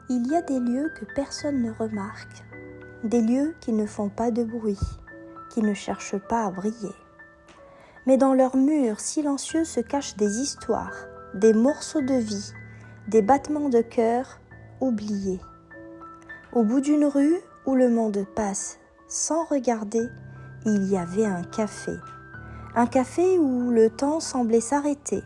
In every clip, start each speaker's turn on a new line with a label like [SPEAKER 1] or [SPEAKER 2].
[SPEAKER 1] Il y a des lieux que personne ne remarque, des lieux qui ne font pas de bruit, qui ne cherchent pas à briller. Mais dans leurs murs silencieux se cachent des histoires, des morceaux de vie, des battements de cœur oubliés. Au bout d'une rue où le monde passe sans regarder, il y avait un café où le temps semblait s'arrêter,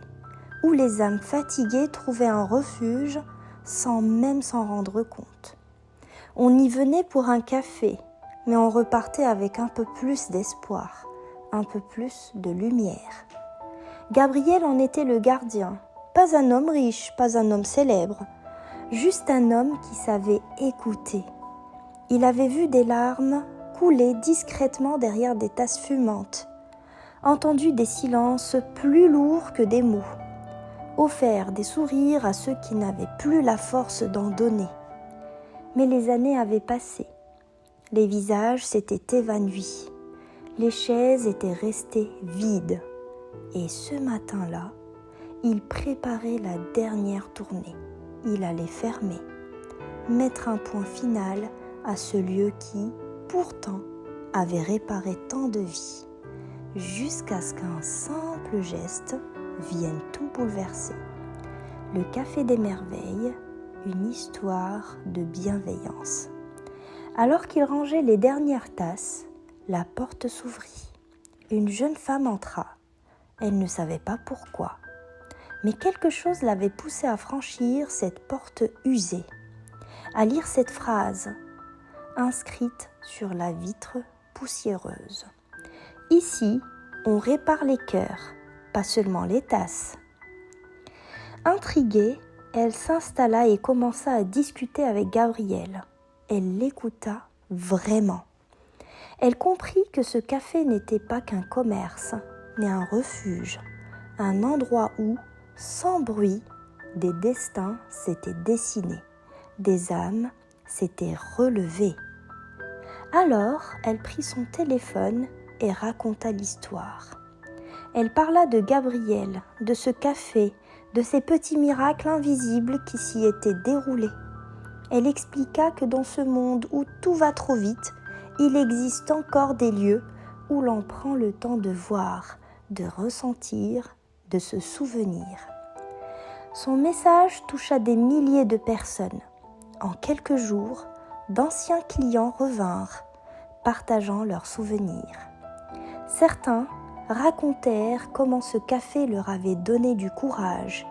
[SPEAKER 1] où les âmes fatiguées trouvaient un refuge sans même s'en rendre compte. On y venait pour un café, mais on repartait avec un peu plus d'espoir, un peu plus de lumière. Gabriel en était le gardien, pas un homme riche, pas un homme célèbre, juste un homme qui savait écouter. Il avait vu des larmes couler discrètement derrière des tasses fumantes, entendu des silences plus lourds que des mots, offert des sourires à ceux qui n'avaient plus la force d'en donner. Mais les années avaient passé, les visages s'étaient évanouis, les chaises étaient restées vides. Et ce matin-là, il préparait la dernière tournée. Il allait fermer, mettre un point final à ce lieu qui, pourtant, avait réparé tant de vies, jusqu'à ce qu'un simple geste vienne tout bouleverser. Le Café des Merveilles, une histoire de bienveillance. Alors qu'il rangeait les dernières tasses, la porte s'ouvrit. Une jeune femme entra. Elle ne savait pas pourquoi, mais quelque chose l'avait poussée à franchir cette porte usée, à lire cette phrase inscrite sur la vitre poussiéreuse. Ici, on répare les cœurs, pas seulement les tasses. Intriguée, elle s'installa et commença à discuter avec Gabriel. Elle l'écouta vraiment. Elle comprit que ce café n'était pas qu'un commerce, mais un refuge, un endroit où, sans bruit, des destins s'étaient dessinés, des âmes s'étaient relevées. Alors, elle prit son téléphone et raconta l'histoire. Elle parla de Gabriel, de ce café, de ces petits miracles invisibles qui s'y étaient déroulés. Elle expliqua que dans ce monde où tout va trop vite, il existe encore des lieux où l'on prend le temps de voir, de ressentir, de se souvenir. Son message toucha des milliers de personnes. En quelques jours, d'anciens clients revinrent, partageant leurs souvenirs. Certains racontèrent comment ce café leur avait donné du courage,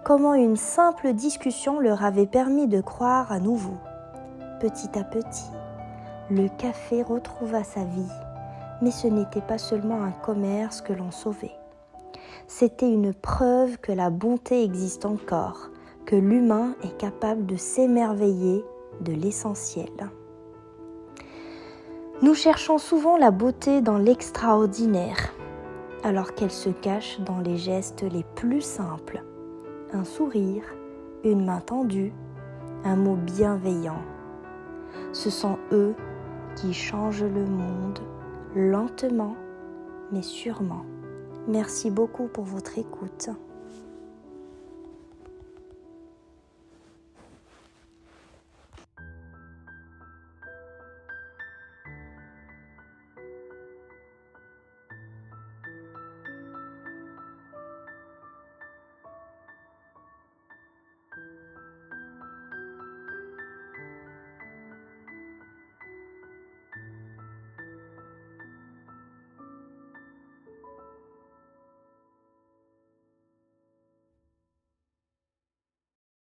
[SPEAKER 1] comment une simple discussion leur avait permis de croire à nouveau. Petit à petit, le café retrouva sa vie, mais ce n'était pas seulement un commerce que l'on sauvait. C'était une preuve que la bonté existe encore, que l'humain est capable de s'émerveiller de l'essentiel. Nous cherchons souvent la beauté dans l'extraordinaire, alors qu'elle se cache dans les gestes les plus simples. Un sourire, une main tendue, un mot bienveillant. Ce sont eux qui changent le monde lentement mais sûrement. Merci beaucoup pour votre écoute.